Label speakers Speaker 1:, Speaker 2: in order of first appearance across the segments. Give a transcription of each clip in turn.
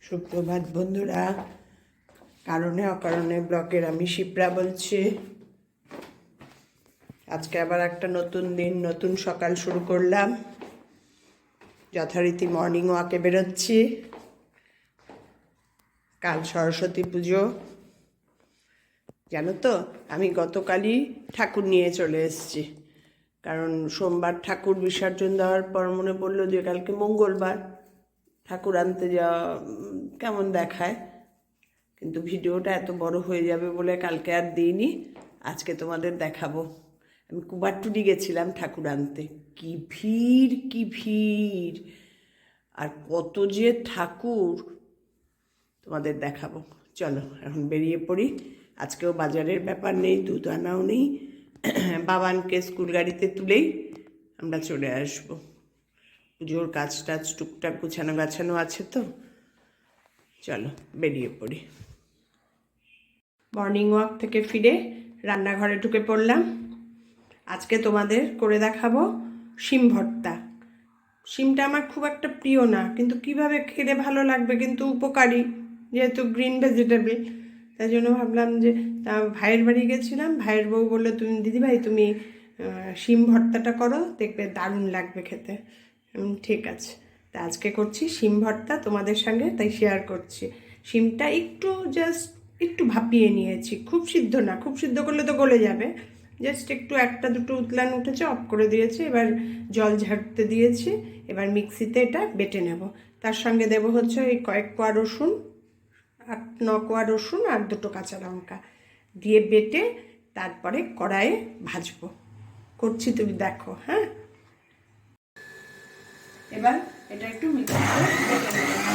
Speaker 1: সুপ্রভাত বন্ধুরা। কারণে অকারণে ব্লগের আমি শিপ্রা বলছি। আজকে আবার একটা নতুন দিন, নতুন সকাল শুরু করলাম। যথারীতি মর্নিং ওয়াকে বেরোচ্ছি। কাল সরস্বতী পুজো, জানো তো আমি গতকালই ঠাকুর নিয়ে চলে এসেছি। কারণ সোমবার ঠাকুর বিসর্জন দেওয়ার পর মনে পড়লো যে কালকে মঙ্গলবার, ঠাকুর আনতে যাওয়া কেমন দেখায়, কিন্তু ভিডিওটা এত বড় হয়ে যাবে বলে কালকে আর দিইনি। আজকে তোমাদের দেখাবো। আমি কুমারটুলি গেছিলাম ঠাকুর আনতে। কি ভিড়, কি ভিড়, আর কত যে ঠাকুর তোমাদের দেখাবো। চলো এখন বেরিয়ে পড়ি। আজকেও বাজারের ব্যাপার নেই, দুধ আনাও নেই। বাবানকে স্কুল গাড়িতে তুলেই আমরা চলে আসবো। পুজোর কাজ টাজ টুকটাক গুছানো গাছানো আছে তো। চলো বেরিয়ে পড়ি। মর্নিং ওয়াক থেকে ফিরে রান্নাঘরে ঢুকে পড়লাম। আজকে তোমাদের করে দেখাবো শিম ভর্তা। শিমটা আমার খুব একটা প্রিয় না, কিন্তু কিভাবে খেলে ভালো লাগবে, কিন্তু উপকারী যেহেতু গ্রিন ভেজিটেবল। তাই জন্য ভাবলাম যে ভাইয়ের বাড়ি গেছিলাম, ভাইয়ের বউ বললো দিদিভাই তুমি শিম ভর্তাটা করো, দেখবে দারুণ লাগবে খেতে। ঠিক আছে, তা আজকে করছি শিম ভর্তা তোমাদের সঙ্গে, তাই শেয়ার করছি। শিমটা একটু ভাপিয়ে নিয়েছি, খুব সিদ্ধ না, খুব সিদ্ধ করলে তো গলে যাবে। জাস্ট একটু একটা দুটো উতলান উঠেছে, অফ করে দিয়েছি। এবার জল ঝাড়তে দিয়েছি। এবার মিক্সিতে এটা বেটে নেব। তার সঙ্গে দেবো হচ্ছে এই কয়েক কোয়া রসুন, 8-9 কোয়া রসুন আর 2 কাঁচা লঙ্কা দিয়ে বেটে তারপরে কড়াইয়ে ভাজবো। করছি, তুমি দেখো। হ্যাঁ, এবার এটা একটু মিক্সিতে বেটে নেব।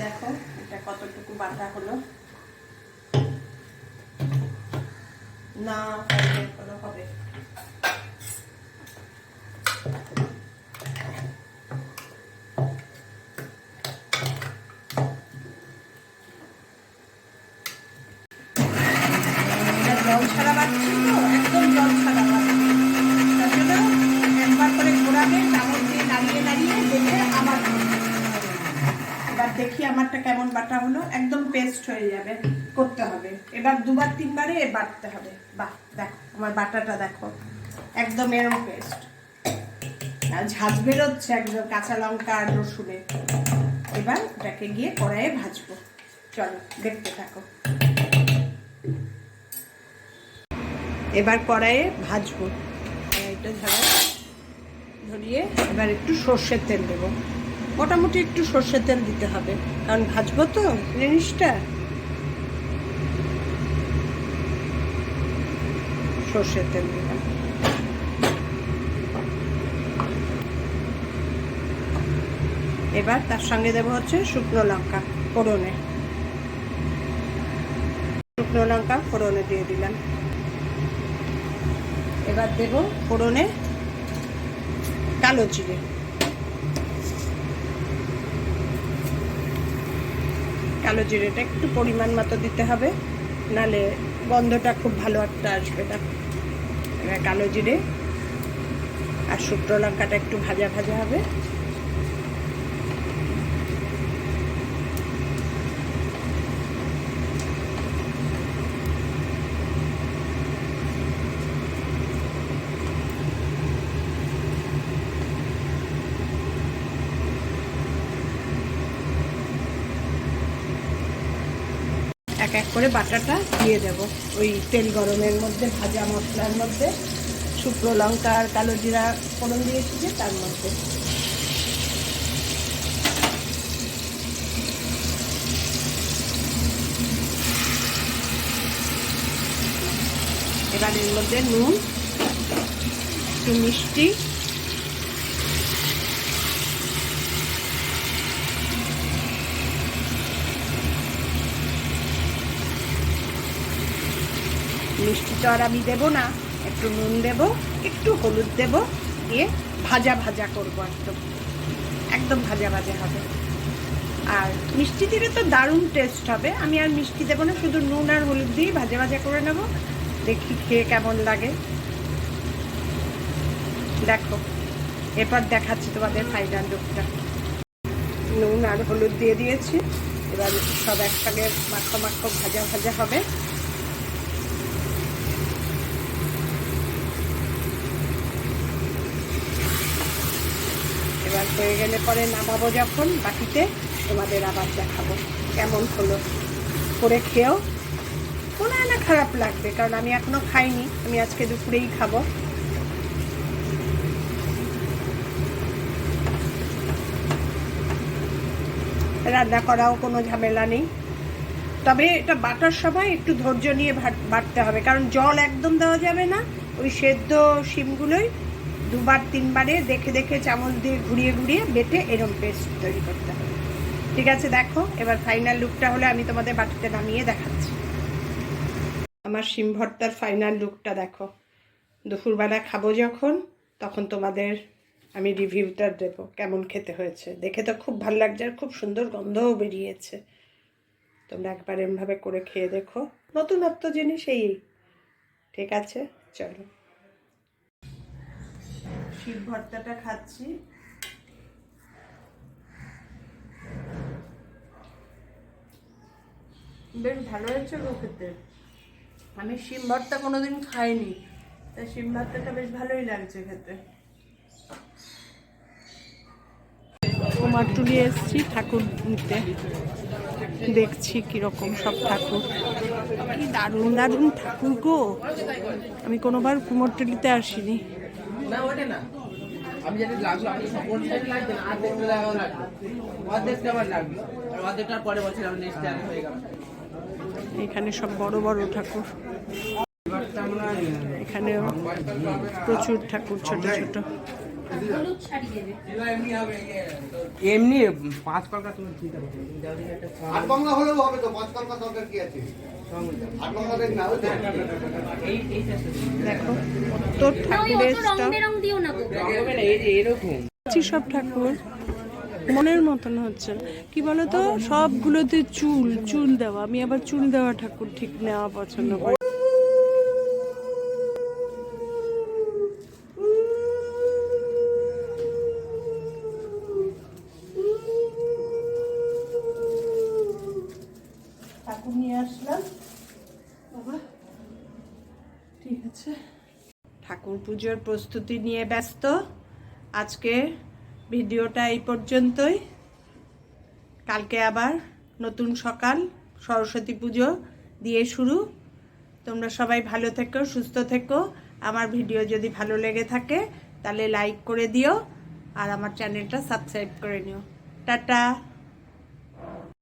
Speaker 1: দেখো এটা কতটুকু বাটা হলো। না হবে। জল ছাড়া বাড়ছি তো, একদম জল ছাড়া বাড়ছি। তার জন্য একবার করে ঘোরাবে, চামচ দিয়ে নাড়িয়ে নাড়িয়ে দেখে আবার। এবার দেখি আমারটা কেমন বাটা হলো। একদম পেস্ট হয়ে যাবে, করতে হবে। এবার 2-3বারে বাটতে হবে। বাহ, দেখো আমার বাটাটা দেখো, একদম এরম পেস্ট। আর ঝাঁঝ বেরোচ্ছে একদম কাঁচা লঙ্কা আর রসুনে। এবার এটাকে গিয়ে কড়াইয়ে ভাজবো। চলো দেখতে থাকো। এবার কড়াইয়ে ভাজবো। কড়াইটা ধরিয়ে এবার একটু সর্ষের তেল দেবো। মোটামুটি একটু সর্ষের তেল দিতে হবে, কারণ ভাজবো তো জিনিসটা। সর্ষের তেল দিলাম। এবার তার সঙ্গে দেবো হচ্ছে শুকনো লঙ্কা ফোড়নে। শুকনো লঙ্কা ফোড়নে দিয়ে দিলাম। এবার দেবো ফোড়নে কালো জিরে। কালো জিরেটা একটু পরিমাণ মতো দিতে হবে, নালে গন্ধটা খুব ভালো একটা আসবে না। এবার কালো জিরে আর শুকনো লঙ্কাটা একটু ভাজা ভাজা হবে। এক এক করে বাটাটা দিয়ে দেব ওই তেল গরমের মধ্যে, ভাজা মশলার মধ্যে। শুকনো লঙ্কা আর কালো জিরা ফোড়ন দিয়েছি যে তার মধ্যে। এবার এর মধ্যে নুন, একটু মিষ্টি, মিষ্টি তো আর আমি দেবো না, একটু একটু নুন দেব, একটু হলুদ দেব, দিয়ে ভাজা ভাজা করবো, একদম একদম ভাজা ভাজা হবে। আর মিষ্টি দিলে তো দারুণ টেস্ট হবে। আমি আর মিষ্টি দেবো না, শুধু নুন আর হলুদ দিয়ে ভাজা ভাজা করে নেব। দেখি খেয়ে কেমন লাগে। দেখো, এরপর দেখাচ্ছি তোমাদের ফাইনাল লুকটা। নুন আর হলুদ দিয়ে দিয়েছি, এবার সব একসঙ্গে মাখো মাখো ভাজা ভাজা হবে। এবার হয়ে গেলে পরে নামাবো যখন বাটিতে, তোমাদের আবার দেখাবো কেমন হলো। করে খেয়েও মনে হয় না খারাপ লাগবে, কারণ আমি এখনো খাইনি, আমি আজকে দুপুরেই খাবো। রান্না করাও কোনো ঝামেলা নেই, তবে এটা বাটার সময় একটু ধৈর্য নিয়ে বাটতে হবে, কারণ জল একদম দেওয়া যাবে না। ওই সেদ্ধ শিমগুলোই দুবার তিনবারে দেখে দেখে চামচ দিয়ে ঘুরিয়ে ঘুরিয়ে বেটে এরম পেস্ট তৈরি করতে হবে। ঠিক আছে, দেখো এবার ফাইনাল লুকটা হলে আমি তোমাদের বাটিতে নামিয়ে দেখাচ্ছি। আমার শিম ভর্তার ফাইনাল লুকটা দেখো। দুপুরবেলা খাবো যখন, তখন তোমাদের আমি রিভিউটা দেবো কেমন খেতে হয়েছে। দেখে তো খুব ভালো লাগছে আর খুব সুন্দর গন্ধও বেরিয়েছে। তোমরা একবার এমভাবে করে খেয়ে দেখো, নতুনত্ব জিনিস এই। ঠিক আছে, চলো শিম ভর্তাটা খাচ্ছি। বেশ ভালো হয়েছে গো খেতে। আমি শিম ভর্তা কোনোদিন খাইনি, তাই শিম ভর্তাটা বেশ ভালোই লাগছে খেতে। কুমারটুলি এসেছি ঠাকুর নিতে, দেখছি কিরকম সব ঠাকুর। কি দারুণ দারুণ ঠাকুর গো, আমি কোনোবার কুমারটুলিতে আসিনি। এখানে সব বড় বড় ঠাকুর, এখানে প্রচুর ঠাকুর ছোট ছোট।
Speaker 2: এমনি 5 কলকা তুমি দিতে পারো, 8 বাংলা হলেও হবে তো, 5 কলকা দরকার কি আছে? 8 বাংলা দেখ না,
Speaker 1: দেখো তোর ঠাকুরের রং দিও না গো, এই যে এরকম সব ঠাকুর মনের মতন হচ্ছে। কি বলতো, সবগুলোতে চুল চুল দেওয়া, আমি আবার চুল দেওয়া ঠাকুর ঠিক নেওয়া পছন্দ করি। ঠাকুর নিয়ে আসলাম বাবা, ঠিক আছে। ঠাকুর পুজোর প্রস্তুতি নিয়ে ব্যস্ত। আজকে ভিডিওটা এই পর্যন্তই। কালকে আবার নতুন সকাল, সরস্বতী পুজো দিয়ে শুরু। তোমরা সবাই ভালো থেকো, সুস্থ থেকো। আমার ভিডিও যদি ভালো লেগে থাকে তাহলে লাইক করে দিও, আর আমার চ্যানেলটা সাবস্ক্রাইব করে নিও। টাটা।